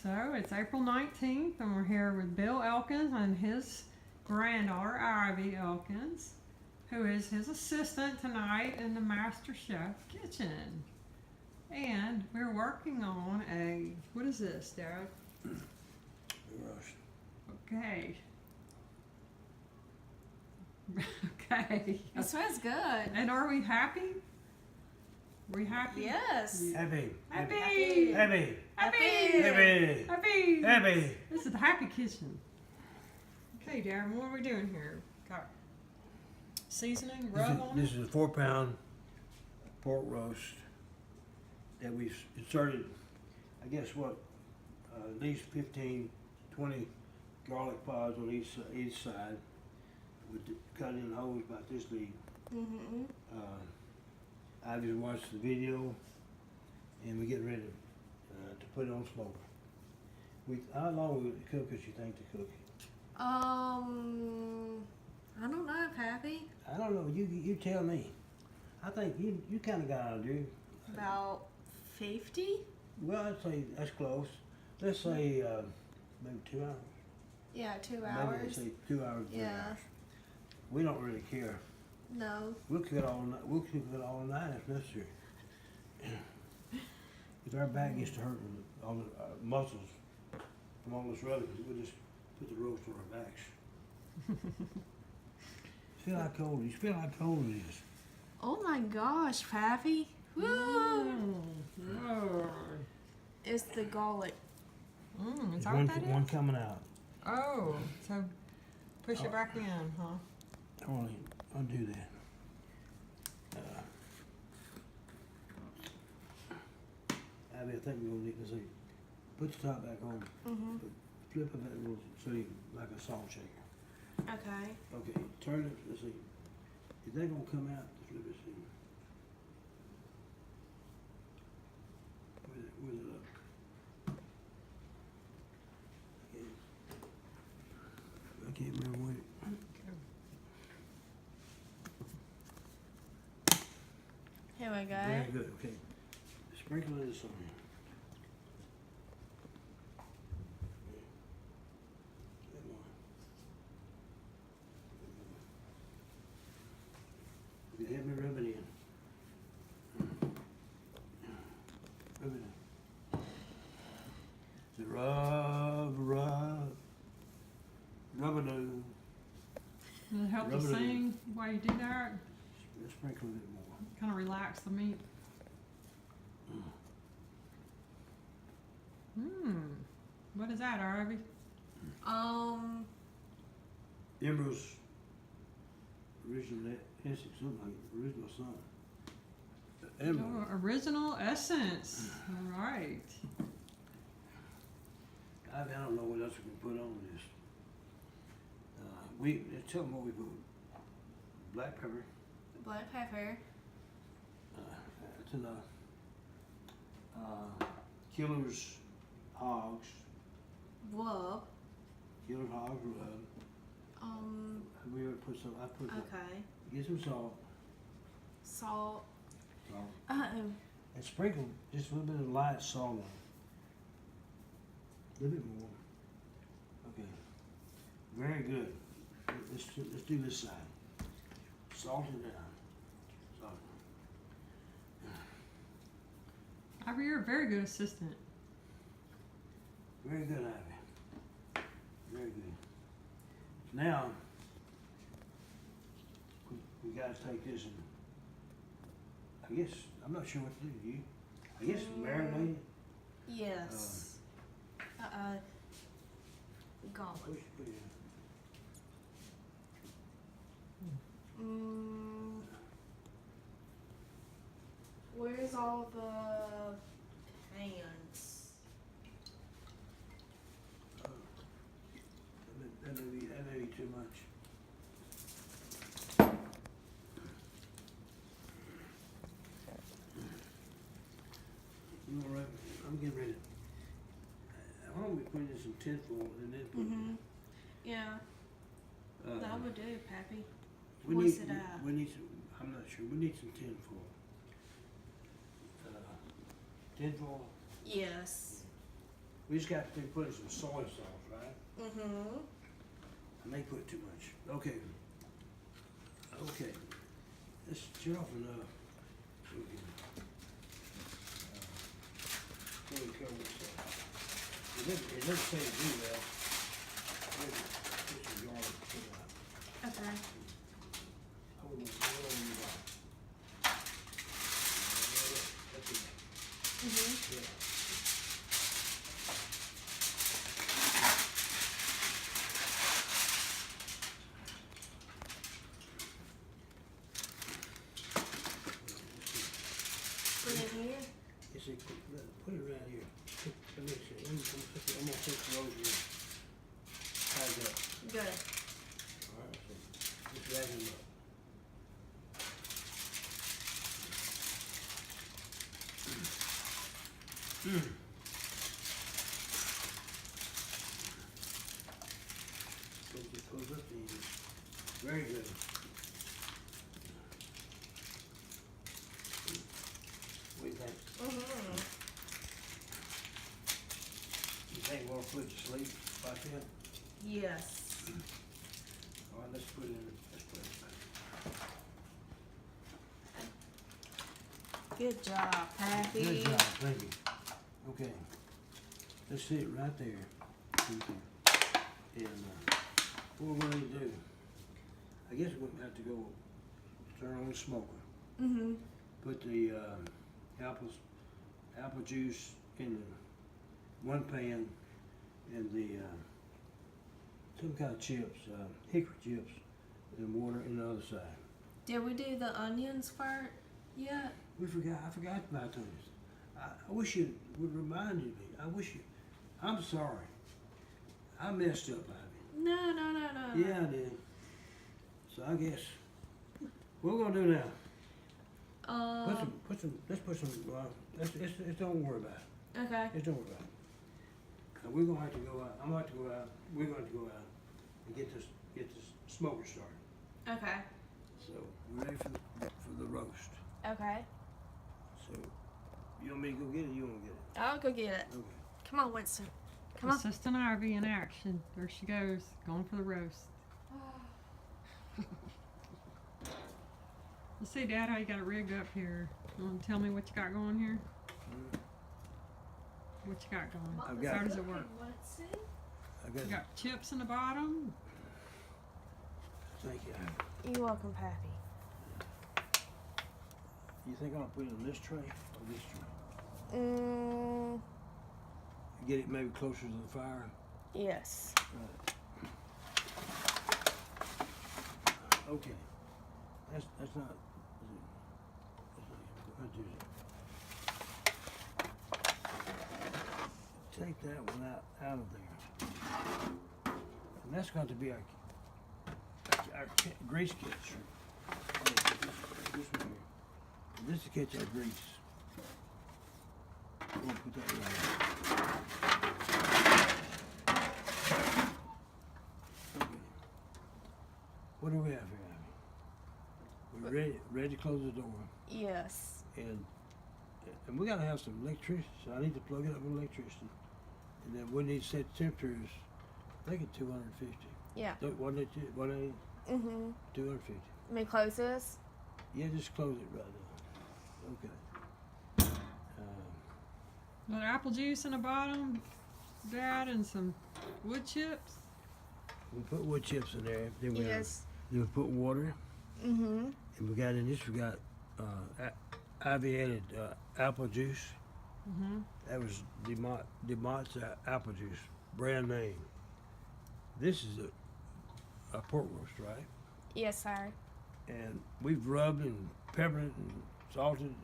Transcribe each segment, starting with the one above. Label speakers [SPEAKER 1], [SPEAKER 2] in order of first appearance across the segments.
[SPEAKER 1] So it's April 19th, and we're here with Bill Elkins and his granddaughter, Ivy Elkins, who is his assistant tonight in the Master Chef kitchen. And we're working on a, what is this, Dad?
[SPEAKER 2] Roast.
[SPEAKER 1] Okay. Okay.
[SPEAKER 3] It smells good.
[SPEAKER 1] And are we happy? We happy?
[SPEAKER 3] Yes.
[SPEAKER 2] Happy.
[SPEAKER 1] Happy.
[SPEAKER 2] Happy.
[SPEAKER 1] Happy.
[SPEAKER 2] Happy.
[SPEAKER 1] Happy.
[SPEAKER 2] Happy.
[SPEAKER 1] This is the happy kitchen. Okay, Darren, what are we doing here? Got seasoning, rub on
[SPEAKER 2] This
[SPEAKER 1] it?
[SPEAKER 2] is a 4-pound pork roast that we've inserted, I guess what, at least 15, 20 garlic pods on each side, with cut in holes about this big.
[SPEAKER 3] Mm-hmm.
[SPEAKER 2] I just watched the video, and we're getting ready to put it on smoker. How long will it cook, as you think, to cook?
[SPEAKER 3] I don't know, Pappy.
[SPEAKER 2] I don't know. You tell me. I think you kind of got an idea.
[SPEAKER 3] About 50?
[SPEAKER 2] Well, I'd say that's close. Let's say maybe 2 hours.
[SPEAKER 3] Yeah, 2
[SPEAKER 2] Maybe
[SPEAKER 3] hours.
[SPEAKER 2] let's say 2 hours. 3
[SPEAKER 3] Yeah.
[SPEAKER 2] hours. We don't really care.
[SPEAKER 3] No.
[SPEAKER 2] We'll cook it all night. We'll cook it all night if necessary. If our back gets to hurting, all the muscles from all this rubbing, we'll just put the roast on our backs. Feel how cold it is. Feel how cold it is.
[SPEAKER 3] Oh my gosh, Pappy. Woo!
[SPEAKER 1] Oh.
[SPEAKER 3] It's the garlic.
[SPEAKER 1] Is
[SPEAKER 2] There's
[SPEAKER 1] that what that
[SPEAKER 2] one
[SPEAKER 1] is?
[SPEAKER 2] coming out.
[SPEAKER 1] Oh, so push it back in, huh?
[SPEAKER 2] Only undo that. Abby, I think we're gonna need to see. Put the top back on.
[SPEAKER 3] Mm-hmm.
[SPEAKER 2] Flip it that little so you like a salt shaker.
[SPEAKER 3] Okay.
[SPEAKER 2] Okay, turn it. Let's see. Is that gonna come out? Flip it. See. Where's it up? Okay. I can't remember where.
[SPEAKER 3] Here we go.
[SPEAKER 2] Very good. Okay. Sprinkle this on here. You have me rub it in. Rub it in. So rub-a-doo.
[SPEAKER 1] Does it help to
[SPEAKER 2] Rub it in.
[SPEAKER 1] sing while you do that?
[SPEAKER 2] Sprinkle a bit more.
[SPEAKER 1] Kind of relax the meat. What is that, Ivy?
[SPEAKER 2] Emerald's original essence, something like original song. Emerald.
[SPEAKER 1] Oh, original essence. All right.
[SPEAKER 2] I don't know what else we can put on this. Tell them what we put. Black pepper.
[SPEAKER 3] Black pepper.
[SPEAKER 2] That's enough. Killer's hogs.
[SPEAKER 3] Rub.
[SPEAKER 2] Killer's hogs rub. Have we ever put some? I put some.
[SPEAKER 3] Okay.
[SPEAKER 2] Get some salt.
[SPEAKER 3] Salt.
[SPEAKER 2] Salt.
[SPEAKER 3] Uh-oh.
[SPEAKER 2] And sprinkle just a little bit of light salt on it. A little bit more. Okay. Very good. Let's do this side. Salt it down. Salt it.
[SPEAKER 1] Ivy, you're a very good assistant.
[SPEAKER 2] Very good, Ivy. Very good. Now, we gotta take this and, I guess, I'm not sure what to do. I guess marinate it.
[SPEAKER 3] Yes. Garlic.
[SPEAKER 2] Push it in.
[SPEAKER 3] Where's all the pans?
[SPEAKER 2] That may be too much. You all right? I'm getting ready. Why don't we put in some tinfoil and then put
[SPEAKER 3] Mm-hmm. Yeah, that would do, Pappy. What's it at?
[SPEAKER 2] We need some, I'm not sure, we need some tinfoil. Tinfoil,
[SPEAKER 3] Yes.
[SPEAKER 2] We just got to put in some soy sauce, right?
[SPEAKER 3] Mm-hmm.
[SPEAKER 2] I may put too much. Okay. Okay. Let's shut off enough. So we can, fully cover this up. It doesn't say to do that. Maybe put some garlic to it.
[SPEAKER 3] Okay.
[SPEAKER 2] Hold on, hold on, hold on. That's it.
[SPEAKER 3] Mm-hmm.
[SPEAKER 2] Yeah.
[SPEAKER 3] Put it here.
[SPEAKER 2] It's a, put it around here. Let me see. I'm gonna take the rosary. How's that?
[SPEAKER 3] Good.
[SPEAKER 2] Alright, so just wrap him up. Close up the ears. Very good. What do you think?
[SPEAKER 3] Mm-hmm.
[SPEAKER 2] You think we'll put to sleep like that?
[SPEAKER 3] Yes.
[SPEAKER 2] Alright, let's put it in. Let's put it in.
[SPEAKER 3] Good job, Pappy.
[SPEAKER 2] Good job, thank you. Okay, let's sit right there. Okay. And what we're going to do, I guess we're going to have to go turn on the smoker.
[SPEAKER 3] Mm-hmm.
[SPEAKER 2] Put the apple juice in the one pan, and the some kind of chips, hickory chips, and water in the other side.
[SPEAKER 3] Did we do the onions part yet?
[SPEAKER 2] I forgot about those. I wish you would reminded me. I'm sorry. I messed up, Ivy.
[SPEAKER 3] No.
[SPEAKER 2] Yeah, I did. So I guess, what we're gonna do now? Let's don't worry about it.
[SPEAKER 3] Okay.
[SPEAKER 2] Just don't worry about it. We're gonna have to go out. I'm gonna have to go out. We're going to go out and get this smoker started.
[SPEAKER 3] Okay.
[SPEAKER 2] So we're ready for the roast.
[SPEAKER 3] Okay.
[SPEAKER 2] So you want me to go get it? Or you want to get it?
[SPEAKER 3] I'll go get it.
[SPEAKER 2] Okay.
[SPEAKER 3] Come on, Winston. Come on.
[SPEAKER 1] Assistant Ivy in action. There she goes, going for the roast. Let's see, Dad, how you got it rigged up here. You want to tell me what you got going here? What you got going?
[SPEAKER 2] I've got-
[SPEAKER 1] How does it work?
[SPEAKER 3] Let's see.
[SPEAKER 2] I got
[SPEAKER 1] You
[SPEAKER 2] it.
[SPEAKER 1] got chips in the bottom.
[SPEAKER 2] Thank you.
[SPEAKER 3] You're welcome, Pappy.
[SPEAKER 2] You think I'll put it in this tray or this tray? Get it maybe closer to the fire.
[SPEAKER 3] Yes.
[SPEAKER 2] Okay. That's not. That's not take that one out of there. And that's got to be our grease catcher. This one here. This is to catch our grease. We'll put that right there. Okay. What do we have here, Abby? We're ready to close the door.
[SPEAKER 3] Yes.
[SPEAKER 2] And we gotta have some electricity, so I need to plug it up with electricity. And then we need to set the temperatures, I think at 250.
[SPEAKER 3] Yeah.
[SPEAKER 2] Wasn't it 180?
[SPEAKER 3] Mm-hmm.
[SPEAKER 2] 250.
[SPEAKER 3] Let me close this.
[SPEAKER 2] Yeah, just close it right now. Okay.
[SPEAKER 1] Got apple juice in the bottom, Dad, and some wood chips.
[SPEAKER 2] We put wood chips in there. Then we
[SPEAKER 3] Yes.
[SPEAKER 2] then we put water.
[SPEAKER 3] Mm-hmm.
[SPEAKER 2] And we got in this, we got Ivy added apple juice.
[SPEAKER 1] Mm-hmm.
[SPEAKER 2] That was DeMott's apple juice, brand name. This is a pork roast, right?
[SPEAKER 3] Yes, sir.
[SPEAKER 2] And we've rubbed and peppered it and salted and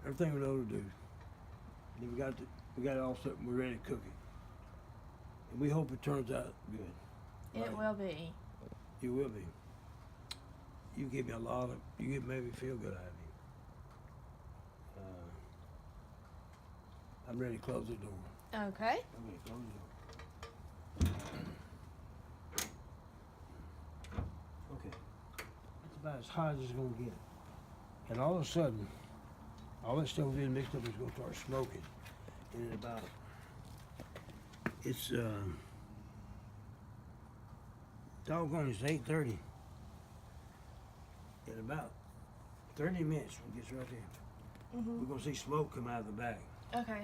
[SPEAKER 2] everything we know to do. And then we got it all set and we're ready to cook it. And we hope it turns out good.
[SPEAKER 3] It
[SPEAKER 2] Right?
[SPEAKER 3] will be.
[SPEAKER 2] You will be. You made me feel good, Ivy. I'm ready to close the door.
[SPEAKER 3] Okay.
[SPEAKER 2] Okay, close the door. Okay. That's about as hot as it's gonna get. And all of a sudden, all that stuff being mixed up is gonna start smoking. And in about It's doggone, it's 8:30. In about 30 minutes, when it gets right there,
[SPEAKER 4] Mhm.
[SPEAKER 2] we're gonna see smoke come out of the back.
[SPEAKER 4] Okay.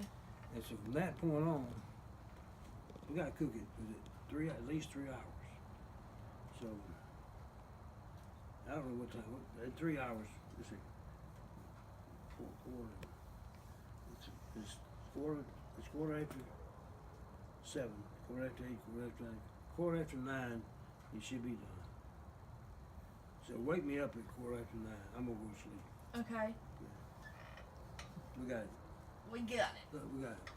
[SPEAKER 2] And so from that point on, we gotta cook it. Was it at least 3 hours? So I don't know what time. In 3 hours, let's see. Quarter. It's quarter after 7, quarter after 8, quarter after 9, quarter after 9. You should be done. So wake me up at quarter after 9. I'm gonna go to sleep.
[SPEAKER 4] Okay.
[SPEAKER 2] We got it.
[SPEAKER 4] We got it.
[SPEAKER 2] Look, we got it.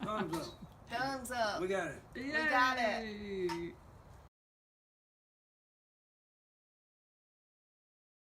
[SPEAKER 2] Thumbs up.
[SPEAKER 4] Thumbs up.
[SPEAKER 2] We got it.
[SPEAKER 4] We got it.
[SPEAKER 1] Yay!